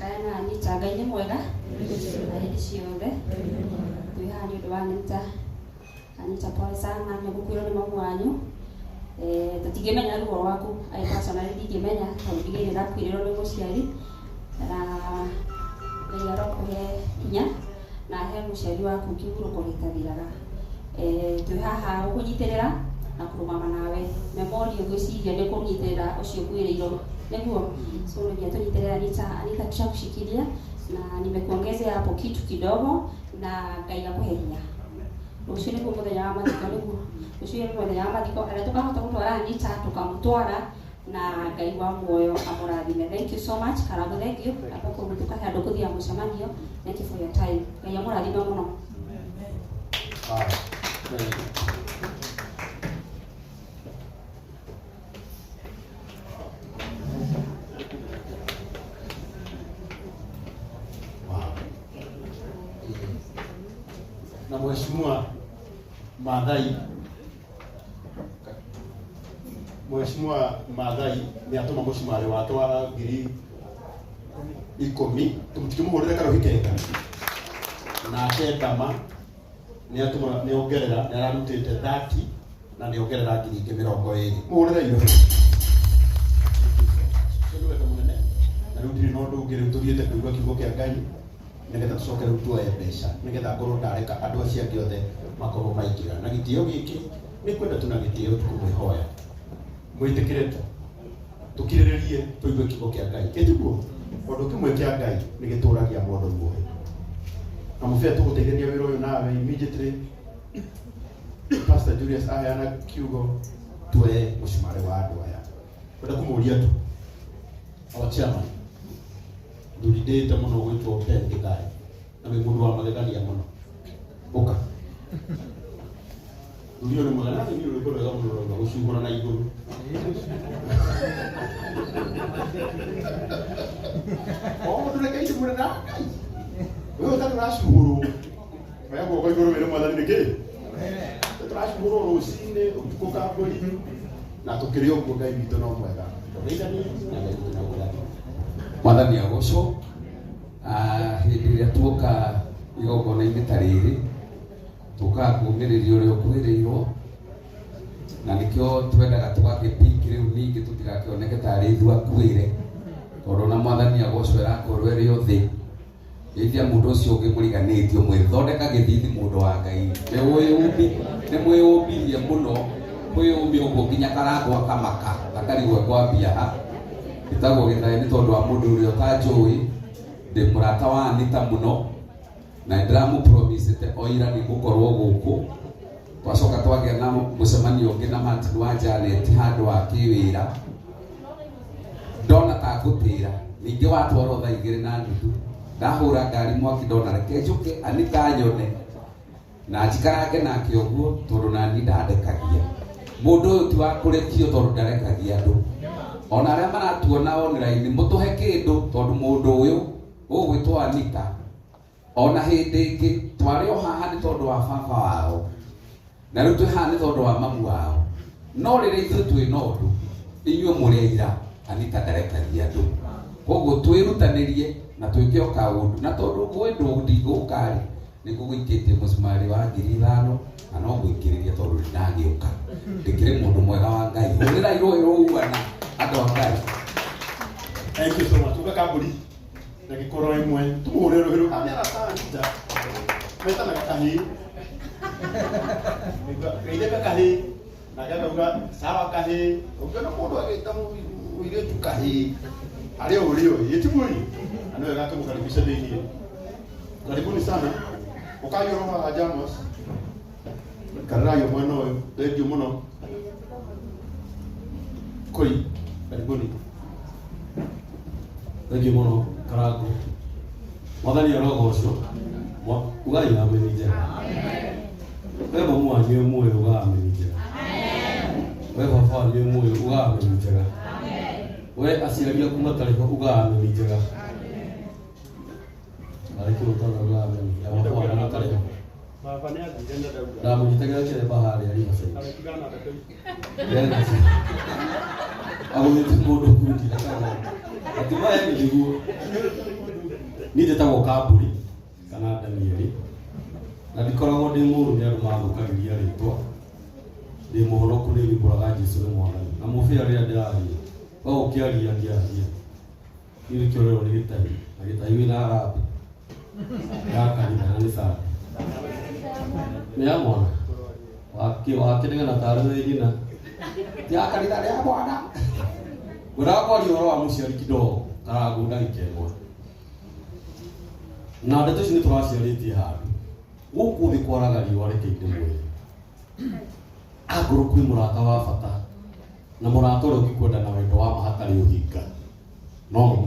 kana Anita Ngai nĩ mwega na hĩndĩ ciothe. Twĩhaha nĩ ũndũ wa Anita pole sana nĩ gũkuĩrwo nĩ mamu wanyu. Tũtingĩmenya ruo rwaku I personally ndingĩmenya tondũ ndigĩrĩra ndakuĩrĩrwo nĩ mũciari na Ngai arokũhe hinya na he mũciari waku kĩhurũko gĩtathiraga. Twĩhaha gũkũnyitĩrĩra na kũrũgama nawe. Memoria ngwĩciria nĩ kũnyitĩrĩra ũcio ũkuĩrĩirwo nĩguo. So ndio tunyitĩrĩra Anita tushakushikilia na nimekuongezea hapo kitu kidogo na Ngai akũhe hinya. Rũciũ nĩguo mũthenya wa mathiko nĩguo. Rũciũ nĩguo mũthenya wa mathiko arĩa tũkahota gũtwara Anita tũkamũtwara na Ngai wa muoyo amũrathime. Thank you so much. Karamu thank you. Hapo kũmũtuka handũ kũthia mũcemanio. Thank you for your time. Ngai amũrathime mũno. Na Mheshimiwa Maathai nĩ atũma mũcumarĩ wake wa 10,000 tũmũhũrĩre karohi kega nake Ndama nĩ atũma nĩ ongerera nĩ ararutĩte 30 na nĩ ongerera 20,000 mũhũrĩre irio na rĩu ndirĩ na ũndũ ũngĩ rĩu tũthiĩte kũigua kiugo kĩa Ngai nĩgetha tũcoke rĩu tuoye mbeca nĩgetha ngorwo ndareka andũ acio angĩ othe makorwo maingĩra na gĩtĩo gĩkĩ nĩ kwenda tuna gĩtĩo tũkũmũhoya mwĩtĩkĩre tũkirĩrĩrie tũigue kiugo kĩa Ngai kĩtiguo ũndũ kĩmwe kĩa Ngai nĩ gĩtũragia mũndũ muoyo na mũbĩa tũgũteithania wĩra ũyũ nawe immediately Pastor Julius aheana kiugo tuoye mũcumarĩ wa andũ aya kwenda kũmũria tu our chairman ndũrindĩte mũno gwĩtwo Ben Gĩthai na wĩ mũndũ wa magegania mũno ũka ndũrio nĩ mwega na nĩ ũrĩkũ wega mũno na gũcugũra na igũrũ mũndũ reke icugũre na Ngai wewe ũtarĩ ũracugũrwo waya guoko igũrũ wĩre Mwathani nĩkĩ tũracugũrwo rũcinĩ ũtukũ kambũri na tũkĩrĩ ũguo Ngai witũ no mwega tũgeithanie na Ngai witũ na ũgũthani Mwathani agocwo. Hĩndĩ ĩrĩa tuoka igongona-inĩ ta rĩrĩ tũkaga kũũmĩrĩria ũrĩa ũkuĩrĩirwo na nĩkĩo twendaga tũgagĩpiki rĩu ningĩ tũtigakĩoneke tarĩ ithuĩ akuĩre tondũ na Mwathani agocwo ĩrakorwo ĩrĩ o thĩ ĩthia mũndũ ũcio ũngĩ mũriganĩtio mwĩthondeka gĩthithi mũndũ wa Ngai nĩ mwĩyũmbirie mũno mwĩyũmbi ũguo nginya karango akamaka gakarigwo kwambia ha Gĩtagwo Gĩthai nĩ tondũ wa mũndũ ũrĩa ũtanjũĩ ndĩ mũrata wa Anita mũno na ndĩramũpromisete o ira nĩ gũkorwo gũkũ twacoka twagĩa na mũcemanio ũngĩ na Martin wa Janet handũ wa kĩwĩra ndona ta ngũtĩra ningĩ watwarwo thaa 2:30 ndahũra ngari mwaki ndona reke njũke Anita nyone na njikarange nake ũguo tondũ nani ndandekagia mũndũ ũyũ ti wa kũrekio tondũ ndarekagia andũ ona arĩa maratuona online mũtũhe kĩndũ tondũ mũndũ ũyũ ũgwĩtwo Anita ona hĩndĩ ĩngĩ twarĩ o haha nĩ tondũ wa baba wao na rĩu twĩ haha nĩ tondũ wa mamu wao no rĩrĩa ithuĩ twĩ na ũndũ inyuĩ mũreira Anita ndarekagia andũ koguo twĩrutanĩrie na twĩke o kaũndũ na tondũ gwendwo ndigũkarĩ nĩ gũgũikĩtie mũcumarĩ wa 5,000 na no gwĩkĩrĩria tondũ ndinagĩũka ndĩkĩrĩ mũndũ mwega wa Ngai hũrĩra irũĩ rũuana andũ a Ngai. Thank you so much. Tuka kamburi na gĩkoro imwe tũmũhũrĩre rũhĩ kamera ta Anita metanaga kahĩ geithĩka kahĩ na gagauga sawa kahĩ ũngĩona mũndũ agĩta mũirĩtu kahĩ arĩa ũrĩ ũĩ ĩtimũri na nĩwe gatũmũkaribisha thĩinĩ karibuni sana ũkagĩrwo haha Jamos karĩrayo mwena ũyũ thengiũ mũno kũi karibuni thengiũ mũno karango Mwathani arogocwo ugai na meni njega we mamu wanyu muoyo ugai meni njega we baba wanyu muoyo ugai meni njega we aciari aku matarĩ ho ugai meni njega arĩkĩrũtana ugai meni ya baba wanyu matarĩ ho baba nĩ athire na ndauga ndamũnyitagĩra kĩremba harĩa rimaca arĩtigana Yana agũthĩti mũndũ kundi ati maya nĩguo ni njĩtagwo Kamburi kana Danieli na ndikoragwo ndĩ mũru nĩ andũ mathũkagĩria rĩtwa ndĩ mũhonoku nĩ ngũraga Jesũ nĩ Mwathani na mũbĩa rĩrĩa ndĩraria wa ũkĩaria ngĩaria nĩ kĩorero nĩ gĩtari na gĩtari wĩna arabu ya kanitha na nĩ sana nĩ ya mwana wakĩnega na tarĩ nyina ya kanitha ya Bwana ũrakwaria ũhoro wa mũciari kidogo Karagũ ndagĩka ĩmwe na ndeto ici nĩ tũraciarĩtie handũ gũkũ thĩ kwaraga riũa rekeire mwĩrĩ angorwo kwĩ mũrata wa bata na mũrata ũrĩa ũngĩkwenda na wendo wa ma hatarĩ ũhinga no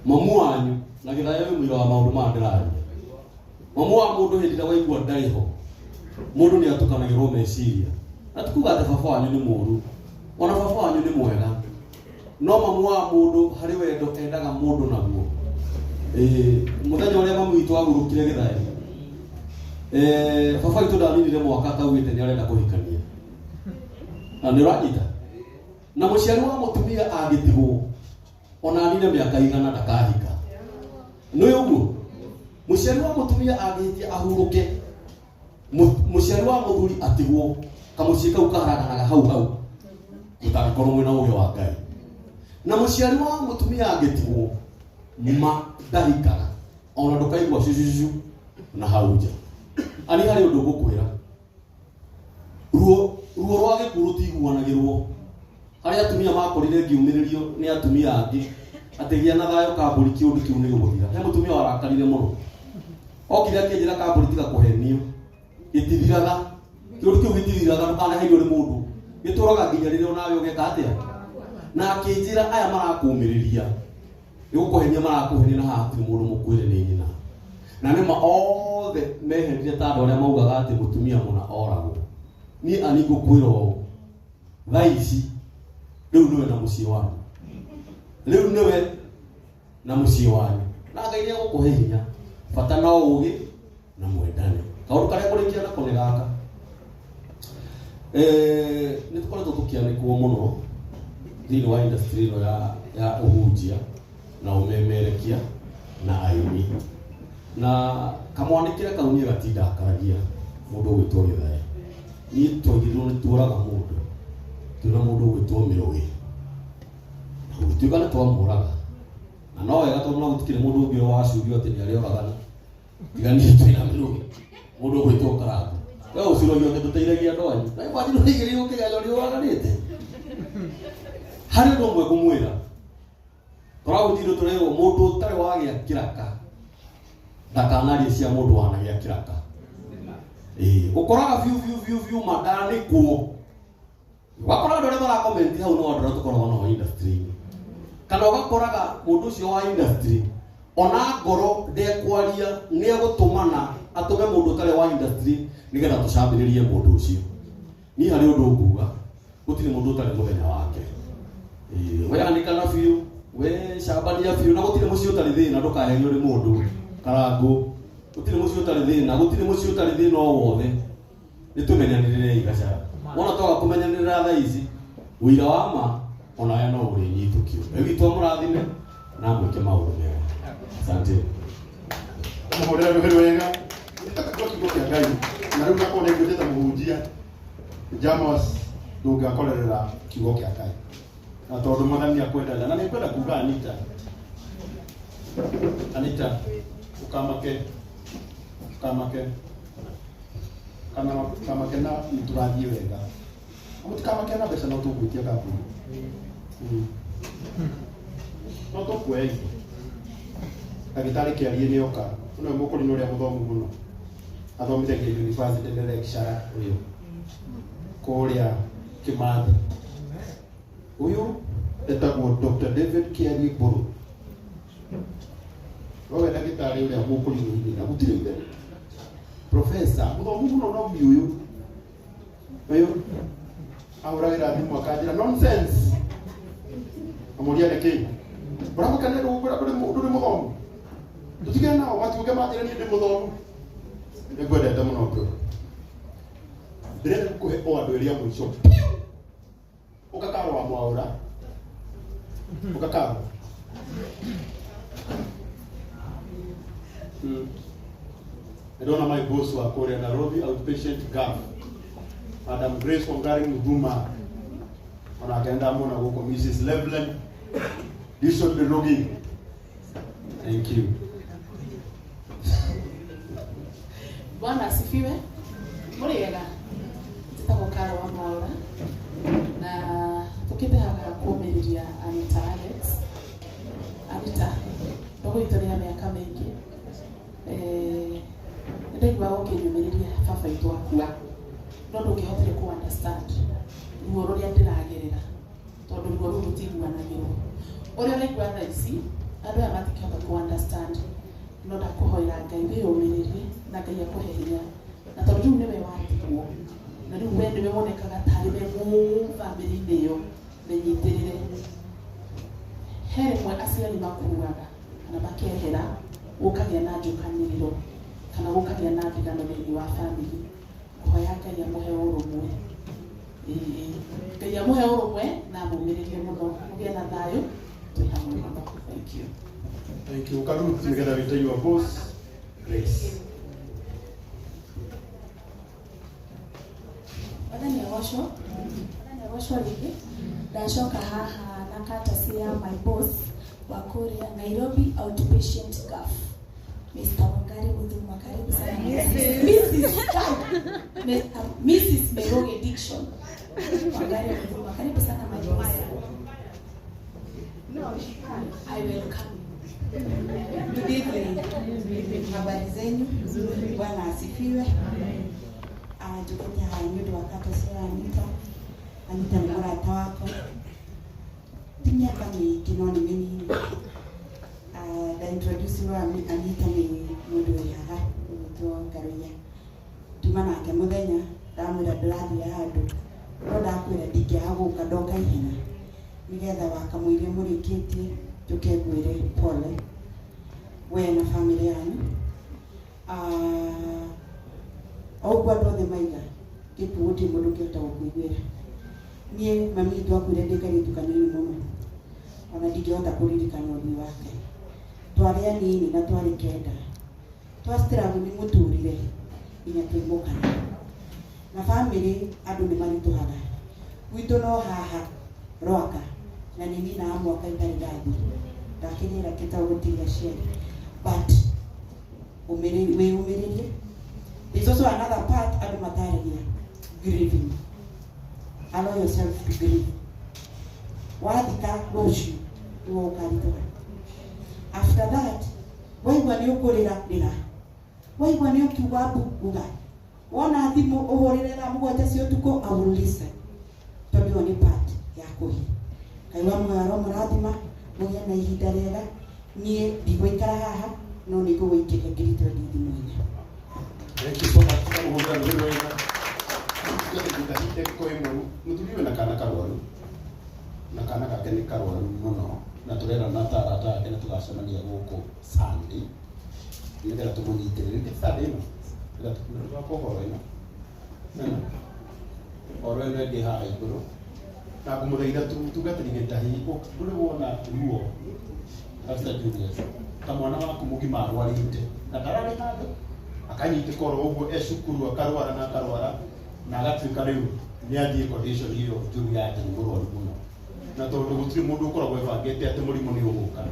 mamu wanyu na gĩthayo wĩ mũira wa maũndũ maya ndĩraria mamu wa mũndũ hĩndĩ ĩrĩa waigua ndarĩ ho mũndũ nĩ atukanagĩrwo meciria na tikuga atĩ baba wanyu nĩ mũũru ona baba wanyu nĩ mwega no mamu wa mũndũ harĩ wendo endaga mũndũ naguo mũthenya ũrĩa mamu witũ agurũkire gĩthayo baba witũ ndaninire mwaka ataugĩte nĩ arenda kũhikania na nĩ ũranyita na mũciari wa mũtumia angĩtigwo ona anine mĩaka igana ndakahika nĩ ũguo mũciari wa mũtumia angĩhĩtia ahurũke mũciari wa mũthuri atigwo kamũciĩ kau kaharaganaga hau mũtangĩkorwo mwĩna ũgĩ wa Ngai na mũciari wa mũtumia angĩtigwo ndahikaga ona ndũkaigua cucucu na hau nja ani harĩ ũndũ ngũkwĩra ruo rwa gĩkuũ rũtiguanagĩrwo harĩa atumia makorire ngiumĩrĩrio nĩ atumia angĩ atĩ gĩa na thayũ Kamburi kĩũndũ kĩu nĩ gũthira he mũtumia warakarire mũno okire akĩnjĩra Kamburi tiga kũhenio gĩtithiraga kĩũndũ kĩu gĩtithiraga ndũkanaherio nĩ mũndũ gĩtũraga nginya rĩrĩa onawe ũgeka atĩa na akĩnjĩra aya marakũmĩrĩria nĩ gũkũhenia marakũhenia na haha hatirĩ mũndũ mũkwĩre nĩ nyina na nĩma othe mehenire ta andũ arĩa maugaga atĩ mũtumia mũna oragwo niĩ ani ngũkwĩra ũũ thaa ici rĩu nĩwe na mũciĩ wanyu rĩu nĩwe na mũciĩ wanyu na Ngai nĩ egũkũhe hinya bata na ũũgĩ na mwendane kaũndũ karĩa kũrĩkia nako nĩ gaka nĩ tũkoretwo tũkĩanĩkwo mũno thĩinĩ wa industry ĩno ya ũhunjia na ũmemerekia na aini na kamwanĩkĩre kau niĩ gatindakaragia mũndũ ũgwĩtwo Gĩthayo niĩ twagĩrĩirwo nĩ tuoraga mũndũ twĩna mũndũ ũgwĩtwo Mĩrũĩ na gũtuĩka nĩ twamũraga na no wega tondũ no gũtikĩrĩ mũndũ ũngĩ wacurio atĩ nĩ arĩ oragana tiganĩe twĩna Mĩrũĩ mũndũ ũgwĩtwo Karagũ we ũcirogio atĩ tũteithagia andũ anyu na kwanyu nĩigĩrĩirwo kĩgerio nĩ ũraganĩte harĩ ũndũ ũmwe ngũmwĩra tũragũthiĩ tũrerwo mũndũ ũtarĩ wagĩa kĩraka ndakanarie cia mũndũ wanagĩa kĩraka ũkoraga biũ mandanĩkwo ũgakora andũ arĩa marakomenti hau no andũ arĩa tũkoragwo nao industry kana ũgakoraga mũndũ ũcio wa industry ona ngoro ndekwaria nĩ egũtũmana atũme mũndũ ũtarĩ wa industry nĩgetha tũcambĩrĩrie mũndũ ũcio niĩ harĩ ũndũ nguga gũtirĩ mũndũ ũtarĩ mũthenya wake we andĩkana biũ we cambania biũ na gũtirĩ mũciĩ ũtarĩ thĩna ndũkaherio nĩ mũndũ Karagũ gũtirĩ mũciĩ ũtarĩ thĩna gũtirĩ mũciĩ ũtarĩ thĩna o wothe nĩ tũmenyanĩrĩre igacara wona twaga kũmenyanĩrĩra thaa ici ũira wa ma ona aya no ũrĩnyitũkio wĩgitwo mũrathime na mwĩke maũndũ mega asante mũhũrĩre rũhĩ rwega nĩtakakorwo kiugo kĩa Ngai na rĩu nakorwo nĩ ngwĩtĩte mũhunjia Jamos ndũngĩakorerera kiugo kĩa Ngai na tondũ Mwathani akwendete na nĩ kwenda kuuga Anita ukamake na nĩtũrathiĩ wega mũtikamake na mbeca no tũgwĩtia Kamburi no tũkuoya ndagĩtarĩ Kĩarie nĩoka ũno mũkũrinũ ũrĩa mũthomu mũno athomithagia university nĩ lecturer ũyũ kũrĩa Kĩmathi ũyũ etagwo Dr. David Kĩarie Mbũrũ wewe ndagĩtarĩ ũrĩa mũkũrinũ na gũtirĩ ithe professor mũthomu mũno no ũyũ ahũragĩra thimũ akanjĩra nonsense amũria nĩkĩ ũramũkenera ũguo ndũrĩ mũthomu tũtigane nao matiũke manjĩra niĩ ndĩ mũthomu nĩngwendete mũno ngũ ndĩrenda gũkũhe o andũ erĩ a mũico ũkakarwo wa Mwaũra ũkakarwo Ndona my boss wa Korea Nairobi outpatient gap. Madam Grace Ongari Muduma. Ona akaenda mona huko Mrs. Levlen. This should be logging. Thank you. Bwana asifiwe. Muriega. Tutakokara wa Maura. Na tukitaka kuumiriria Anita Alex. Anita, ndogo itoria miaka mingi. Ndegwa ukinyumiriria baba itu akua. Ndondo kihotire ku understand. Ruo ruria ndiragerera. Tondu ruo ruru tiguanagirwo. Uria raigua thaa ici, andu aya matikihota ku understand. No ndakuhoera Ngai wiyumiririe na Ngai akuhe hinya. Na tondu riu niwe watigwo. Na riu we niwe wonekaga tari we mu family-ini iyo menyitirire. Here mwe aciari makuruaga kana makehera ukagia na njukaniriro kana ukagia na ndigano thĩinĩ wa family. Hoya Ngai amuhe urumwe. Ngai amuhe urumwe na mumiririe muno mugie na thayu twihamwe muno. Thank you. Thank you. Karibu together with your boss, Grace. Wadani ya washo ligi. Ndacoka haha na courtesy ya my boss wa Korea Nairobi outpatient gap. Mr. Wangari Muduma, karibu sana. Mrs. Meroge Diction. Wangari Muduma, karibu sana my boss. I welcome you. Good evening. Habari zenu? Bwana asifiwe. Jukunya hanyudu wakati sio Anita. Anita ni murata wako. Miaka mingi no ni minini. Da introduce wa Anita ni mundu yaha mutwa Karuya. Tumana ke muthenya ndamwira ndirathi ya handu. No ndakwira ndingiaguka ndoka ihenya. Nigetha wakamwire murikitie tukegwire pole we na family yanyu. Ogwa ndothe maiga gituuti mundu kiota gukwigwira. Nie mami twakwire ndikaritu kanini muno. Ona ndingihota kuririkana ũthiũ wake. Twarĩ anini na twarĩ kenda. Twastiragu ni muturire nginya twĩmũkana. Na family andu nĩ marituhaga. Gwitũ no haha Rwaka na nini na mwaka itarĩ ndathi. Ndakinyira kitagutiria cieri. But umiririe. There's also another part of the material, grieving. Allow yourself to grieve. Wathika rũciũ nĩwe ũkarĩtũra. After that, waigua nĩ ũkũrĩra rĩra. Waigua nĩ ũkiuga mbuga. Wona thimũ ũhũrĩre thaa mũgwanja cia ũtukũ, I will listen. Tondũ ĩyo nĩ part ya kũhi. Ngai wa muoyo mũrathima, mũgĩe na ihinda rĩega. Niĩ ndigũikara haha, no nĩngũgũikĩria ngirĩtwo ndithi mwene. Thank you so much. Kama huko ndio wewe. Tutahite kwa hiyo mtuliwe na kana karwaru. Na kana kake ni karwaru muno. Na turera na tarata kana tugacemania guku Sunday. Nĩgetha tũmũnyitĩrĩre Sunday ĩno. Nĩgetha tũkũrũga kohoro ĩno. Nana. Oro ĩno ĩngĩ haha igũrũ. Na kũmũthaitha tugatĩrĩge tahi ũrĩ wona ruo. Pastor Julius. Ta mwana waku mũgima arwarĩte. Na ndararĩ handũ. Akanyite koro uguo ecukuru akarwara na agatuika riu ni athie condition hiyo juu yake ni murwaru muno na tondu gutiri mundu ukoragwo ebangite ati murimu ni uguka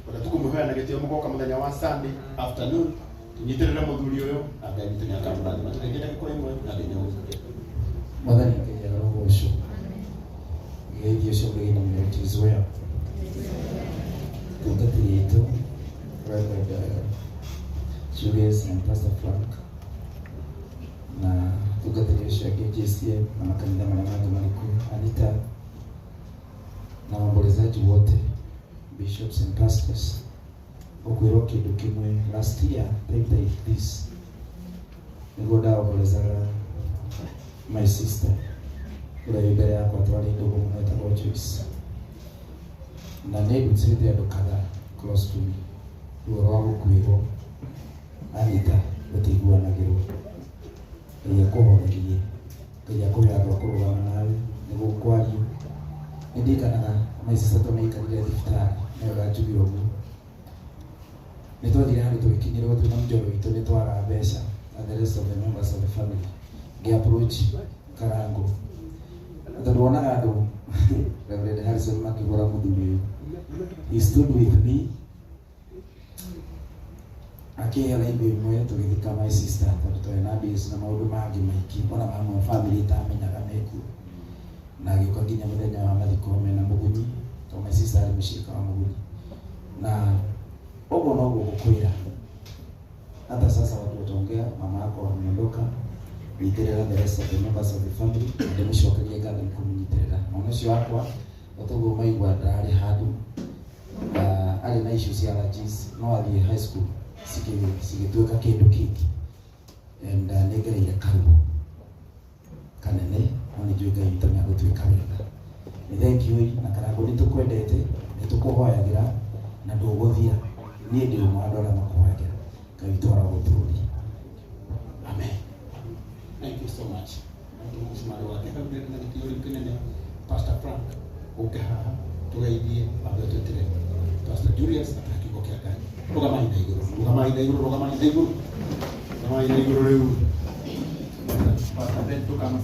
ora tukumuheana gitio mugoka muthenya wa Sunday afternoon tunyitirira muthuri uyu aganyite ni akamurathi matukengete kuri imwe na ndenye uzuke Mwathani Ngai arogoco geithio cio ngei na mwĩrĩ Israel tungatĩri itu Reverend Julius and Pastor Frank na tungatĩri ũcio angĩ JCM na makanitha marĩa mangĩ marĩku Anita na waombolezaji wote bishops and pastors ũkwĩrwo kĩndũ kĩmwe last year time like this nĩguo ndaombolezaga my sister ũrĩa wĩ mbere yakwa twarĩ ndugu mũno etagwo Joyce na nĩ ndutĩte andũ kadhaa close to me ruo rwa gũkuĩrwo Anita gũtiguanagĩrwo Ngai akũhorerie Ngai akũhe andũ a kũrũgama nawe nĩguo kwario nĩndirikanaga my sister tũmaikarire thibitarĩ nayo gatugi ũguo nĩtwathire handũ tukikinyirwo twina mjoyo witũ nĩ twaga mbeca and the rest of the members of the family ngĩ-approach Karangu tondũ wonaga andũ Reverend Harrison makĩgũra mũthuri ũyũ, he stood with me akĩhera indo imwe tũgĩthika my sister tondũ twarĩ na bills na maũndũ mangĩ maingĩ ona mamwe family itamenyaga mekuo, na agĩũka nginya mũthenya wa mathiko mena mũgunyi tondũ my sister arĩ mũcirika wa mũgunyi, na ũguo noguo gũkwĩra hata sasa watu wataongea mama yako ameondoka nĩiterera the rest of the members of the family ndĩmũcokerie ngatho nĩ kũmũnyitĩrĩra mwana ũcio wakwa ũtũguo maigua ndararĩ handũ arĩ na issue cia allergies no athiĩ high school cigĩtuĩka kĩndũ kĩngĩ and nĩngereire karuo kanene no nĩnjũĩ Ngai witũ nĩagũtuĩka wega. Nĩ thank you na Karangu nĩtũkwendete nĩtũkũhoyagĩra na ndũgũthia niĩ ndĩ ũmwe andũ arĩa makũhoyagĩra Ngai witũ aragũtũũria. Amen. Thank you so much. Mshumari wake kabla na kitio kinene Pastor Frank ukaha tugaidie abyo tetere Pastor Julius atakiko kia gani rugama ina iguru leo Pastor Ben tukama